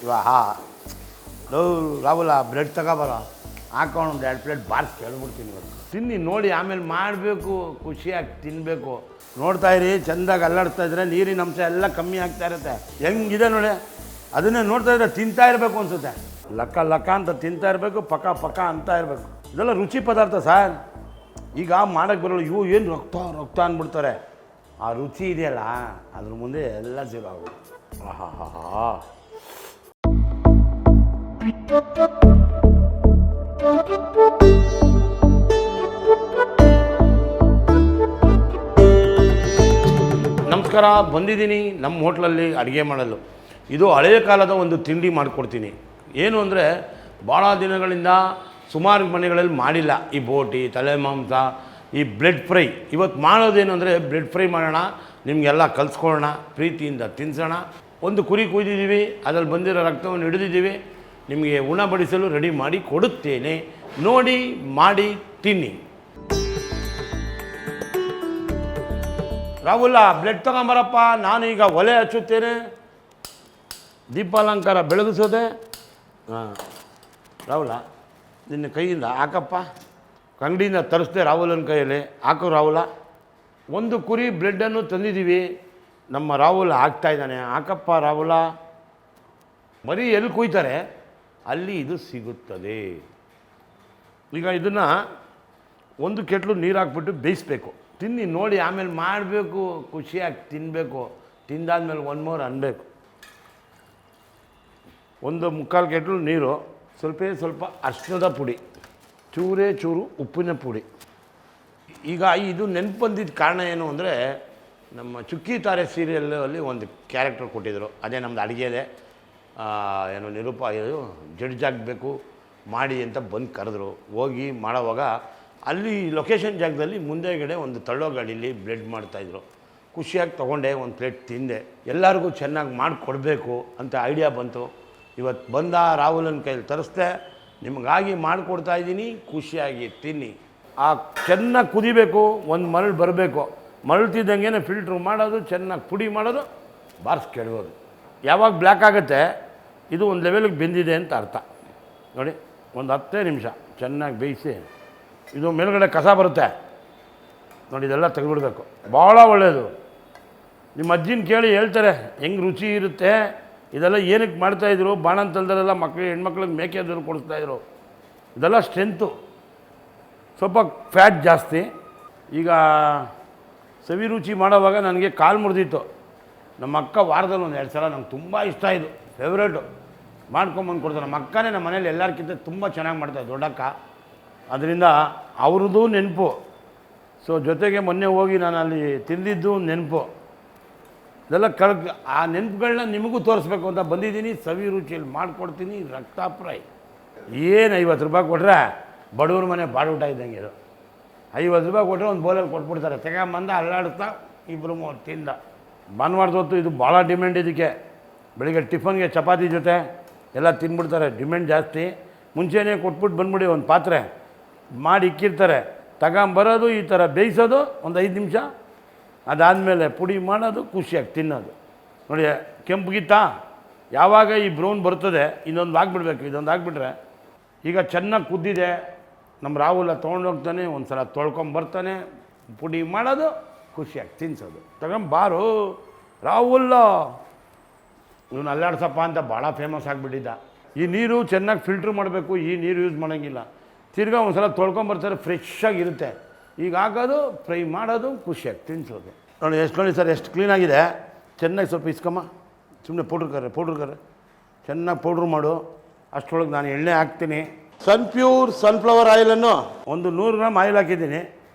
Low Rahul bread ತಗೋಬಾರ ಹಾಕೊಂಡು ಒಂದು 2 plate bars ಕೇಳ್ಬಿಡ್ತೀನಿ ಇವತ್ತು. ತಿನ್ನಿ ನೋಡಿ, ಆಮೇಲೆ ಮಾಡಬೇಕು, ಖುಷಿಯಾಗಿ ತಿನ್ನಬೇಕು. ನೋಡ್ತಾ ಇರಿ, ಚೆಂದಾಗಿ ಅಲ್ಲಾಡ್ತಾ ಇದ್ರೆ ನೀರಿನ ಅಂಶ ಎಲ್ಲ ಕಮ್ಮಿ ಆಗ್ತಾ ಇರುತ್ತೆ. ಹೆಂಗಿದೆ ನೋಡಿ, ಅದನ್ನೇ ನೋಡ್ತಾ ಇದ್ರೆ ತಿಂತಾ ಇರಬೇಕು ಅನಿಸುತ್ತೆ. ಲಕ್ಕ ಲಕ್ಕ ಅಂತ ತಿಂತಾ ಇರಬೇಕು, ಪಕ ಪಕ ಅಂತ ಇರಬೇಕು. ಇದೆಲ್ಲ ರುಚಿ ಪದಾರ್ಥ ಸರ್. ಈಗ ಮಾಡೋಕ್ಕೆ ಬರೋಲ್ಲ, ಇವು ಏನು ರಕ್ತ ರಕ್ತ ಅಂದ್ಬಿಡ್ತಾರೆ. ಆ ರುಚಿ ಇದೆಯಲ್ಲ, ಅದ್ರ ಮುಂದೆ ಎಲ್ಲ ಜೀವ ಆಗೋದು. ಆಹಾ ಹಾ ಹಾ. ನಮಸ್ಕಾರ, ಬಂದಿದ್ದೀನಿ ನಮ್ಮ ಹೋಟ್ಲಲ್ಲಿ ಅಡುಗೆ ಮಾಡಲು. ಇದು ಹಳೆಯ ಕಾಲದ ಒಂದು ತಿಂಡಿ ಮಾಡಿಕೊಡ್ತೀನಿ. ಏನು ಅಂದರೆ, ಭಾಳ ದಿನಗಳಿಂದ ಸುಮಾರು ಮನೆಗಳಲ್ಲಿ ಮಾಡಿಲ್ಲ ಈ ಬೋಟಿ, ತಲೆ ಮಾಂಸ, ಈ ಬ್ರೆಡ್ ಫ್ರೈ. ಇವತ್ತು ಮಾಡೋದೇನು ಅಂದರೆ ಬ್ರೆಡ್ ಫ್ರೈ ಮಾಡೋಣ, ನಿಮಗೆಲ್ಲ ಕಲಿಸ್ಕೊಳ್ಳೋಣ, ಪ್ರೀತಿಯಿಂದ ತಿನ್ನಿಸೋಣ. ಒಂದು ಕುರಿ ಕುಯ್ದಿದ್ದೀವಿ, ಅದರಲ್ಲಿ ಬಂದಿರೋ ರಕ್ತವನ್ನು ಹಿಡಿದಿದ್ದೀವಿ, ನಿಮಗೆ ಉಣಬಡಿಸಲು ರೆಡಿ ಮಾಡಿ ಕೊಡುತ್ತೇನೆ. ನೋಡಿ, ಮಾಡಿ, ತಿನ್ನಿ. ರಾಹುಲ, ಬ್ಲೆಡ್ ತಗೊಂಬರಪ್ಪ, ನಾನು ಈಗ ಒಲೆ ಹಚ್ಚುತ್ತೇನೆ. ದೀಪಾಲಂಕಾರ ಬೆಳಗಿಸೋದೆ. ಹಾಂ ರಾಹುಲ, ನಿನ್ನ ಕೈಯಿಂದ ಹಾಕಪ್ಪ. ಅಂಗಡಿಯಿಂದ ತರಿಸ್ದೆ ರಾಹುಲನ ಕೈಯಲ್ಲಿ ಹಾಕು. ರಾಹುಲ, ಒಂದು ಕುರಿ ಬ್ಲೆಡ್ಡನ್ನು ತಂದಿದ್ದೀವಿ, ನಮ್ಮ ರಾಹುಲ ಹಾಕ್ತಾಯಿದ್ದಾನೆ. ಹಾಕಪ್ಪ ರಾಹುಲ. ಬರೀ ಎಲ್ಲಿ ಕುಯ್ತಾರೆ ಅಲ್ಲಿ ಇದು ಸಿಗುತ್ತದೆ. ಈಗ ಇದನ್ನು ಒಂದು ಕೆಟ್ಲು ನೀರು ಹಾಕ್ಬಿಟ್ಟು ಬೇಯಿಸ್ಬೇಕು. ತಿನ್ನಿ ನೋಡಿ, ಆಮೇಲೆ ಮಾಡಬೇಕು, ಖುಷಿಯಾಗಿ ತಿನ್ನಬೇಕು. ತಿಂದಾದ್ಮೇಲೆ 1 ಮೋರ್ ಅನ್ನಬೇಕು. 1/4 ಕೆಟ್ಲು ನೀರು, ಸ್ವಲ್ಪ ಅರಿಶಿಣದ ಪುಡಿ, ಚೂರೇ ಚೂರು ಉಪ್ಪಿನ ಪುಡಿ. ಈಗ ಇದು ನೆನಪು ಬಂದಿದ್ದ ಕಾರಣ ಏನು ಅಂದರೆ, ನಮ್ಮ ಚುಕ್ಕಿ ತಾರೆ ಸೀರಿಯಲಲ್ಲಿ ಒಂದು ಕ್ಯಾರೆಕ್ಟರ್ ಕೊಟ್ಟಿದ್ದರು. ಅದೇ ನಮ್ಮದು ಅಡುಗೆದೆ. ಏನು ನಿರೂಪ ಇದು ಜಡ್ಜ್ ಆಗಬೇಕು ಮಾಡಿ ಅಂತ ಬಂದು ಕರೆದ್ರು. ಹೋಗಿ ಮಾಡೋವಾಗ ಅಲ್ಲಿ ಲೊಕೇಶನ್ ಜಾಗದಲ್ಲಿ ಮುಂದೆಗಡೆ ಒಂದು ತಳ್ಳೋ ಗಾಡೀಲಿ ಬ್ರೆಡ್ ಮಾಡ್ತಾಯಿದ್ರು. ಖುಷಿಯಾಗಿ ತೊಗೊಂಡೆ, ಒಂದು ಪ್ಲೇಟ್ ತಿಂದೆ. ಎಲ್ಲರಿಗೂ ಚೆನ್ನಾಗಿ ಮಾಡಿಕೊಡ್ಬೇಕು ಅಂತ ಐಡಿಯಾ ಬಂತು. ಇವತ್ತು ಬಂದ ರಾಹುಲನ ಕೈಯಲ್ಲಿ ತರಿಸ್ದೆ, ನಿಮಗಾಗಿ ಮಾಡಿಕೊಡ್ತಾಯಿದ್ದೀನಿ. ಖುಷಿಯಾಗಿ ತಿನ್ನಿ. ಆ ಚೆನ್ನಾಗಿ ಕುದಿಬೇಕು, ಒಂದು ಮರಳು ಬರಬೇಕು. ಮರಳ್ತಿದ್ದಂಗೆ ಫಿಲ್ಟ್ರ್ ಮಾಡೋದು, ಚೆನ್ನಾಗಿ ಪುಡಿ ಮಾಡೋದು, ಬಾರ್ಸ್ ಕೆಡೋದು. ಯಾವಾಗ ಬ್ಲ್ಯಾಕ್ ಆಗುತ್ತೆ ಇದು ಒಂದು ಲೆವೆಲಿಗೆ ಬೆಂದಿದೆ ಅಂತ ಅರ್ಥ. ನೋಡಿ, ಒಂದು 10 ನಿಮಿಷ ಚೆನ್ನಾಗಿ ಬೇಯಿಸಿ, ಇದು ಮೇಲ್ಗಡೆ ಕಸ ಬರುತ್ತೆ ನೋಡಿ, ಇದೆಲ್ಲ ತೆಗೆದುಬಿಡ್ಬೇಕು. ಭಾಳ ಒಳ್ಳೆಯದು. ನಿಮ್ಮ ಅಜ್ಜಿನ ಕೇಳಿ ಹೇಳ್ತಾರೆ ಹೆಂಗೆ ರುಚಿ ಇರುತ್ತೆ. ಇದೆಲ್ಲ ಏನಕ್ಕೆ ಮಾಡ್ತಾಯಿದ್ರು, ಬಾಣಂತಲ್ದರೆಲ್ಲ ಹೆಣ್ಮಕ್ಳಿಗೆ ಮೇಕೆದನ್ನು ಕೊಡಿಸ್ತಾಯಿದ್ರು. ಇದೆಲ್ಲ ಸ್ಟ್ರೆಂತು, ಸ್ವಲ್ಪ ಫ್ಯಾಟ್ ಜಾಸ್ತಿ. ಈಗ ಸವಿ ರುಚಿ ಮಾಡೋವಾಗ ನನಗೆ ಕಾಲು ಮುರಿದಿತ್ತು. ನಮ್ಮ ಅಕ್ಕ ವಾರದಲ್ಲಿ 1-2 ಸಲ ನಂಗೆ ತುಂಬ ಇಷ್ಟ, ಇದು ಫೇವ್ರೇಟು, ಮಾಡ್ಕೊಂಬಂದು ಕೊಡ್ತಾರೆ. ನಮ್ಮ ಅಕ್ಕನೇ ನಮ್ಮ ಮನೇಲಿ ಎಲ್ಲರಿಗಿಂತ ತುಂಬ ಚೆನ್ನಾಗಿ ಮಾಡ್ತಾರೆ, ದೊಡ್ಡಕ್ಕ. ಅದರಿಂದ ಅವ್ರದ್ದು ನೆನಪು. ಸೊ ಜೊತೆಗೆ ಮೊನ್ನೆ ಹೋಗಿ ನಾನು ಅಲ್ಲಿ ತಿಂದಿದ್ದು ನೆನಪು. ಇದೆಲ್ಲ ಆ ನೆನಪುಗಳನ್ನ ನಿಮಗೂ ತೋರಿಸ್ಬೇಕು ಅಂತ ಬಂದಿದ್ದೀನಿ. ಸವಿ ರುಚಿಯಲ್ಲಿ ಮಾಡಿಕೊಡ್ತೀನಿ. ರಕ್ತ ಫ್ರೈ ಏನು 50 ರೂಪಾಯಿ ಕೊಟ್ಟರೆ ಬಡವ್ರ ಮನೆ ಬಾಡೂಟ ಇದ್ದಂಗೆ. ಇದು 50 ರೂಪಾಯಿ ಕೊಟ್ಟರೆ ಒಂದು ಬೋಲಲ್ಲಿ ಕೊಟ್ಬಿಡ್ತಾರೆ. ತಗೊಂಬಂದ ಅಲ್ಲಾಡ್ತಾ 2-3 ತಿಂದ. ಭಾನುವಾರದ ಹೊತ್ತು ಇದು ಭಾಳ ಡಿಮ್ಯಾಂಡ್. ಇದಕ್ಕೆ ಬೆಳಿಗ್ಗೆ ಟಿಫನ್ಗೆ ಚಪಾತಿ ಜೊತೆ ಎಲ್ಲ ತಿಂದ್ಬಿಡ್ತಾರೆ, ಡಿಮ್ಯಾಂಡ್ ಜಾಸ್ತಿ. ಮುಂಚೆನೇ ಕೊಟ್ಬಿಟ್ಟು ಬಂದ್ಬಿಡಿ, ಒಂದು ಪಾತ್ರೆ ಮಾಡಿ ಇಕ್ಕಿರ್ತಾರೆ. ತಗೊಂಬರೋದು, ಈ ಥರ ಬೇಯಿಸೋದು ಒಂದು 5 ನಿಮಿಷ, ಅದಾದಮೇಲೆ ಪುಡಿ ಮಾಡೋದು, ಖುಷಿಯಾಗಿ ತಿನ್ನೋದು. ನೋಡಿ, ಕೆಂಪುಗಿತ್ತಾ ಯಾವಾಗ ಈ ಬ್ರೌನ್ ಬರ್ತದೆ ಇನ್ನೊಂದು ಹಾಕ್ಬಿಡ್ಬೇಕು. ಇದೊಂದು ಹಾಕ್ಬಿಟ್ರೆ ಈಗ ಚೆನ್ನಾಗಿ ಕುದ್ದಿದೆ. ನಮ್ಮ ರಾಹುಲ ತೊಗೊಂಡೋಗ್ತಾನೆ, ಒಂದು ಸಲ ತೊಳ್ಕೊಂಬರ್ತಾನೆ, ಪುಡಿ ಮಾಡೋದು, ಖುಷಿಯಾಗಿ ತಿನ್ನಿಸೋದು. ತಗೊಂಬಾರು ರಾಹುಲ್ಲ, ಇವನು ಅಲ್ಲಾಡ್ಸಪ್ಪ ಅಂತ ಭಾಳ ಫೇಮಸ್ ಆಗಿಬಿಟ್ಟಿದ್ದ. ಈ ನೀರು ಚೆನ್ನಾಗಿ ಫಿಲ್ಟ್ರ್ ಮಾಡಬೇಕು. ಈ ನೀರು ಯೂಸ್ ಮಾಡೋಂಗಿಲ್ಲ. ತಿರ್ಗಾ ಒಂದು ಸಲ ತೊಳ್ಕೊಂಬರ್ತಾರೆ, ಫ್ರೆಶ್ಶಾಗಿರುತ್ತೆ. ಈಗ ಹಾಕೋದು, ಫ್ರೈ ಮಾಡೋದು, ಖುಷಿಯಾಗಿ ತಿನ್ನಿಸೋದು. ನೋಡಿ ನೋಡಿ ಸರ್, ಎಷ್ಟು ಕ್ಲೀನಾಗಿದೆ. ಚೆನ್ನಾಗಿ ಸ್ವಲ್ಪ ಇಸ್ಕಮ್ಮ, ಸುಮ್ಮನೆ ಪೌಡ್ರ್ ಕರ್ರೆ ಚೆನ್ನಾಗಿ ಪೌಡ್ರ್ ಮಾಡು. ಅಷ್ಟರೊಳಗೆ ನಾನು ಎಣ್ಣೆ ಹಾಕ್ತೀನಿ. ಸನ್ಫ್ಲವರ್ ಆಯಿಲನ್ನು ಒಂದು 100 ಗ್ರಾಮ್ ಆಯಿಲ್ ಹಾಕಿದ್ದೀನಿ.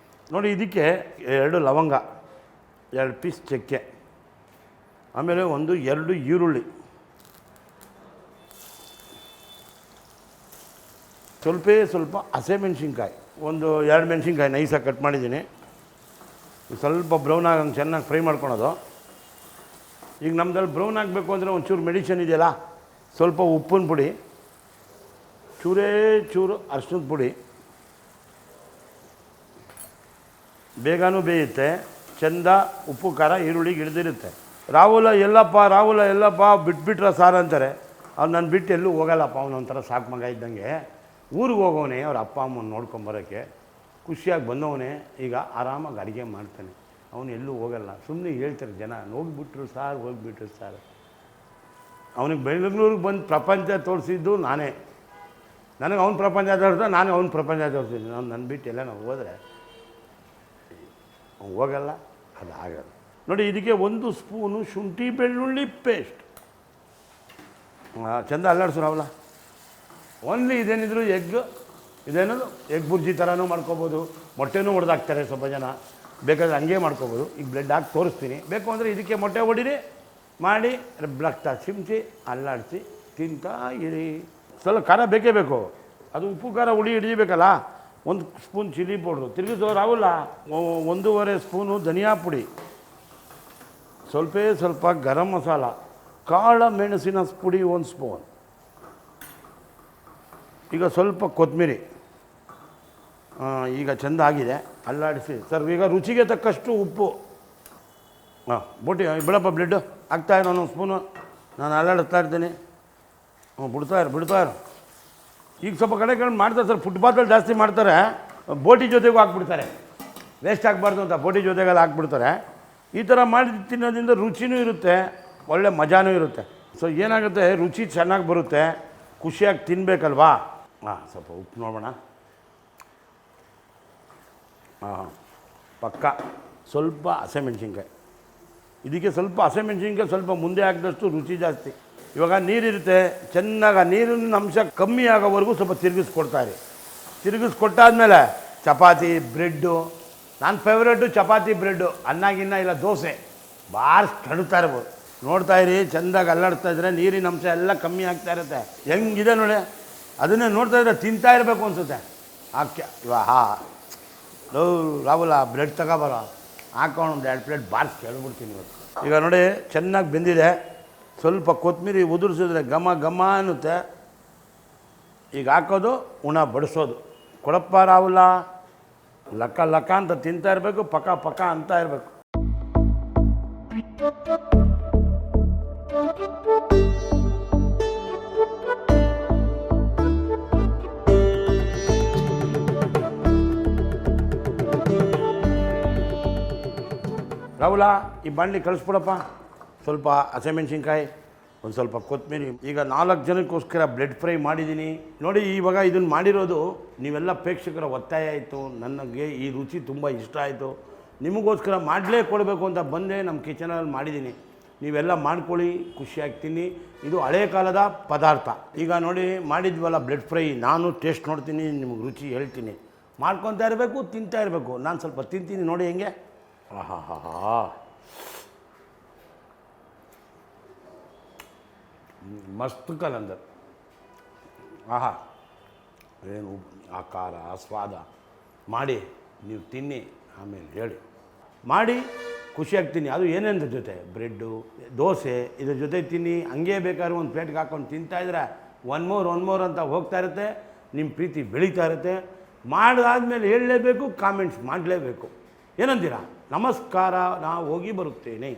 ನೋಡಿ, ಇದಕ್ಕೆ 2 ಲವಂಗ, 2 ಪೀಸ್ ಚಕ್ಕೆ, ಆಮೇಲೆ 1-2 ಈರುಳ್ಳಿ, ಸ್ವಲ್ಪ ಹಸಿಮೆಣ್ಸಿನ್ಕಾಯಿ, 1-2 ಮೆಣಸಿನ್ಕಾಯಿ ನೈಸಾಗಿ ಕಟ್ ಮಾಡಿದ್ದೀನಿ. ಸ್ವಲ್ಪ ಬ್ರೌನ್ ಆಗಂಗೆ ಚೆನ್ನಾಗಿ ಫ್ರೈ ಮಾಡ್ಕೊಳೋದು. ಈಗ ನಮ್ಮದ್ರಲ್ಲಿ ಬ್ರೌನ್ ಆಗಬೇಕು ಅಂದರೆ ಒಂಚೂರು ಮೆಡಿಷನ್ ಇದೆಯಲ್ಲ, ಸ್ವಲ್ಪ ಉಪ್ಪಿನ ಪುಡಿ, ಚೂರು ಅರಿಶಿಣದ ಪುಡಿ, ಬೇಗನೂ ಬೇಯುತ್ತೆ, ಚೆಂದ ಉಪ್ಪು ಖಾರ ಈರುಳ್ಳಿಗೆ ಹಿಡಿದಿರುತ್ತೆ. ರಾಹುಲ ಎಲ್ಲಪ್ಪ ಬಿಟ್ಬಿಟ್ರ ಸಾರು ಅಂತಾರೆ. ಅವ್ನು ನಾನು ಬಿಟ್ಟು ಎಲ್ಲೂ ಹೋಗಲ್ಲಪ್ಪ, ಅವನೊಂಥರ ಸಾಕು ಮಗ ಇದ್ದಂಗೆ. ಊರಿಗೆ ಹೋಗೋವನೇ ಅವ್ರ ಅಪ್ಪ ಅಮ್ಮನ ನೋಡ್ಕೊಂಬರೋಕ್ಕೆ, ಖುಷಿಯಾಗಿ ಬಂದವನೇ ಈಗ ಆರಾಮಾಗಿ ಅಡುಗೆ ಮಾಡ್ತಾನೆ. ಅವನು ಎಲ್ಲೂ ಹೋಗಲ್ಲ. ಸುಮ್ಮನೆ ಹೇಳ್ತಾರೆ ಜನ, ಹೋಗ್ಬಿಟ್ರು ಸಾರ್. ಅವನಿಗೆ ಬೆಂಗಳೂರಿಗೆ ಬಂದು ಪ್ರಪಂಚ ತೋರಿಸಿದ್ದು ನಾನೇ. ನನಗೆ ಅವ್ನ ಪ್ರಪಂಚ ತೋರಿಸ್ದೆ, ನಾನು ಅವ್ನ ಪ್ರಪಂಚ ತೋರಿಸಿದ್ದೀನಿ. ನಾನು ನನ್ನ ಬಿಟ್ಟು ಎಲ್ಲ ನಾವು ಹೋದರೆ ಅವ್ನು ಹೋಗಲ್ಲ, ಅದು ಆಗಲ್ಲ. ನೋಡಿ, ಇದಕ್ಕೆ 1 ಸ್ಪೂನು ಶುಂಠಿ ಬೆಳ್ಳುಳ್ಳಿ ಪೇಸ್ಟ್. ಚೆಂದ ಅಲ್ಲಾಡ್ಸೋರವಲ್ಲ. ಓನ್ಲಿ ಇದೇನಿದ್ರು ಇದೇನದು ಎಗ್ ಬುರ್ಜಿ ಥರನೂ ಮಾಡ್ಕೋಬೋದು, ಮೊಟ್ಟೆನೂ ಹೊಡೆದಾಕ್ತಾರೆ ಸ್ವಲ್ಪ ಜನ, ಬೇಕಾದ್ರೆ ಹಂಗೆ ಮಾಡ್ಕೋಬೋದು. ಈಗ ಬ್ಲೆಡ್ ಹಾಕಿ ತೋರಿಸ್ತೀನಿ. ಬೇಕು ಅಂದರೆ ಇದಕ್ಕೆ ಮೊಟ್ಟೆ ಹೊಡಿರಿ, ಮಾಡಿ ರಕ್ತ ಚಿಮ್ಚಿ ಅಲ್ಲಾಡಿಸಿ ತಿಂತಾ ಇರಿ. ಸ್ವಲ್ಪ ಖಾರ ಬೇಕೇ ಬೇಕು, ಅದು ಉಪ್ಪು ಖಾರ ಹುಳಿ ಹಿಡಿಬೇಕಲ್ಲ. 1 ಸ್ಪೂನ್ ಚಿಲ್ಲಿ ಪೌಡ್ರು, ತಿರುಗಿಸೋರು ಅವಲ್ಲ. 1.5 ಸ್ಪೂನು ಧನಿಯಾ ಪುಡಿ, ಸ್ವಲ್ಪ ಗರಂ ಮಸಾಲ, ಕಾಳ ಮೆಣಸಿನ ಪುಡಿ 1 ಸ್ಪೂನ್. ಈಗ ಸ್ವಲ್ಪ ಕೊತ್ತಂಬರಿ. ಈಗ ಚೆಂದ ಆಗಿದೆ, ಅಲ್ಲಾಡಿಸಿ. ಸರ್ ಈಗ ರುಚಿಗೆ ತಕ್ಕಷ್ಟು ಉಪ್ಪು. ಬಿಡಪ್ಪ ಬ್ಲೆಡ್ಡು ಹಾಕ್ತಾಯಿರೋ 1 ಸ್ಪೂನು. ನಾನು ಅಲ್ಲಾಡಿಸ್ತಾ ಇರ್ತೀನಿ. ಬಿಡ್ತಾಯಿರು. ಈಗ ಸ್ವಲ್ಪ ಕಡೆ ಮಾಡ್ತಾರೆ ಸರ್, ಫುಟ್ಪಾತಲ್ಲಿ ಜಾಸ್ತಿ ಮಾಡ್ತಾರೆ. ಬೋಟಿ ಜೊತೆಗೂ ಹಾಕ್ಬಿಡ್ತಾರೆ, ವೇಸ್ಟ್ ಆಗಬಾರ್ದು ಅಂತ ಬೋಟಿ ಜೊತೆಗೆಲ್ಲ ಹಾಕ್ಬಿಡ್ತಾರೆ. ಈ ಥರ ಮಾಡಿ ತಿನ್ನೋದ್ರಿಂದ ರುಚಿನೂ ಇರುತ್ತೆ, ಒಳ್ಳೆ ಮಜಾನೂ ಇರುತ್ತೆ. ಸೊ ಏನಾಗುತ್ತೆ, ರುಚಿ ಚೆನ್ನಾಗಿ ಬರುತ್ತೆ, ಖುಷಿಯಾಗಿ ತಿನ್ನಬೇಕಲ್ವಾ. ಸ್ವಲ್ಪ ಉಪ್ಪು ನೋಡೋಣ. ಪಕ್ಕ ಸ್ವಲ್ಪ ಹಸಿಮೆಣ್ಸಿನ್ಕಾಯಿ. ಇದಕ್ಕೆ ಸ್ವಲ್ಪ ಹಸಿಮೆಣ್ಸಿನ್ಕಾಯಿ ಸ್ವಲ್ಪ ಮುಂದೆ ಹಾಕಿದಷ್ಟು ರುಚಿ ಜಾಸ್ತಿ. ಇವಾಗ ನೀರಿರುತ್ತೆ, ಚೆನ್ನಾಗಿ ನೀರಿನ ಅಂಶ ಕಮ್ಮಿ ಆಗೋವರೆಗೂ ಸ್ವಲ್ಪ ತಿರುಗಿಸ್ಕೊಡ್ತಾರೆ. ತಿರುಗಿಸ್ಕೊಟ್ಟಾದ್ಮೇಲೆ ಚಪಾತಿ ಬ್ರೆಡ್ಡು, ನನ್ನ ಫೇವ್ರೇಟು ಚಪಾತಿ ಬ್ರೆಡ್ಡು, ಅನ್ನಾಗಿನ್ನ ಇಲ್ಲ ದೋಸೆ ಬಾರ್ಸ್ ಕಡುತ್ತಾ ಇರ್ಬೋದು. ನೋಡ್ತಾಯಿರಿ, ಚೆಂದಾಗಿ ಅಲ್ಲಾಡ್ತಾ ಇದ್ರೆ ನೀರಿನ ಅಂಶ ಎಲ್ಲ ಕಮ್ಮಿ ಆಗ್ತಾ ಇರುತ್ತೆ. ಹೆಂಗಿದೆ ನೋಡಿ, ಅದನ್ನೇ ನೋಡ್ತಾಯಿದ್ರೆ ತಿಂತಾ ಇರಬೇಕು ಅನಿಸುತ್ತೆ. ಹಾಕ್ಯ ರಾಹುಲ ಬ್ರೆಡ್ ತಗೋಬರೋ, ಹಾಕೊಂಡು 2 ಪ್ಲೇಟ್ ಬಾರ್ಸ್ ಕೇಳ್ಬಿಡ್ತೀನಿ ಇವತ್ತು. ಈಗ ನೋಡಿ ಚೆನ್ನಾಗಿ ಬೆಂದಿದೆ. ಸ್ವಲ್ಪ ಕೊತ್ತಂಬರಿ ಉದುರಿಸಿದ್ರೆ ಘಮ ಅನ್ನುತ್ತೆ. ಈಗ ಹಾಕೋದು, ಬಡಿಸೋದು. ಕೊಡಪ್ಪ ರಾಹುಲ, ಲಕ್ಕ ಅಂತ ತಿಂತಾ ಇರಬೇಕು, ಪಕ್ಕ ಅಂತ ಇರಬೇಕು. ರಾಹುಲ, ಈ ಬಾಣಲಿ ಕಳಿಸ್ಬಿಡಪ್ಪ. ಸ್ವಲ್ಪ ಹಸಿಮೆಣ್ಸಿನ್ಕಾಯಿ, ಒಂದು ಸ್ವಲ್ಪ ಕೊತ್ತಂಬರಿ. ಈಗ 4 ಜನಕ್ಕೋಸ್ಕರ ಬ್ಲೆಡ್ ಫ್ರೈ ಮಾಡಿದ್ದೀನಿ ನೋಡಿ. ಇವಾಗ ಇದನ್ನು ಮಾಡಿರೋದು ನೀವೆಲ್ಲ ಪ್ರೇಕ್ಷಕರ ಒತ್ತಾಯ ಆಯಿತು. ನನಗೆ ಈ ರುಚಿ ತುಂಬ ಇಷ್ಟ ಆಯಿತು, ನಿಮಗೋಸ್ಕರ ಮಾಡಲೇ ಕೊಡಬೇಕು ಅಂತ ಬಂದೆ. ನಮ್ಮ ಕಿಚನಲ್ಲಿ ಮಾಡಿದ್ದೀನಿ, ನೀವೆಲ್ಲ ಮಾಡ್ಕೊಳ್ಳಿ, ಖುಷಿಯಾಗಿ ತಿನ್ನಿ. ಇದು ಹಳೆ ಕಾಲದ ಪದಾರ್ಥ. ಈಗ ನೋಡಿ ಮಾಡಿದ್ವಲ್ಲ ಬ್ಲೆಡ್ ಫ್ರೈ, ನಾನು ಟೇಸ್ಟ್ ನೋಡ್ತೀನಿ, ನಿಮಗೆ ರುಚಿ ಹೇಳ್ತೀನಿ. ಮಾಡ್ಕೊತಾ ಇರಬೇಕು, ತಿಂತಾ ಇರಬೇಕು. ನಾನು ಸ್ವಲ್ಪ ತಿಂತೀನಿ ನೋಡಿ ಹೆಂಗೆ. ಮಸ್ತ್ ಕಲಂದರ್. ಏನು ಆ ಖಾರ, ಆ ಸ್ವಾದ. ಮಾಡಿ ನೀವು ತಿನ್ನಿ, ಆಮೇಲೆ ಹೇಳಿ. ಮಾಡಿ ಖುಷಿಯಾಗಿ ತಿನ್ನಿ. ಅದು ಏನೇನು ಜೊತೆ ಬ್ರೆಡ್ಡು, ದೋಸೆ ಇದ್ರ ಜೊತೆ ತಿನ್ನಿ. ಹಂಗೆ ಬೇಕಾದ್ರೂ ಒಂದು ಪ್ಲೇಟ್ಗೆ ಹಾಕ್ಕೊಂಡು ತಿಂತಾಯಿದ್ರೆ ಒನ್ ಮೋರ್ ಅಂತ ಹೋಗ್ತಾ ಇರುತ್ತೆ. ನಿಮ್ಮ ಪ್ರೀತಿ ಬೆಳೀತಾ ಇರುತ್ತೆ. ಮಾಡಾದ್ಮೇಲೆ ಹೇಳಲೇಬೇಕು, ಕಾಮೆಂಟ್ಸ್ ಮಾಡಲೇಬೇಕು. ಏನಂತೀರಾ? ನಮಸ್ಕಾರ, ನಾವು ಹೋಗಿ ಬರುತ್ತೇನೆ.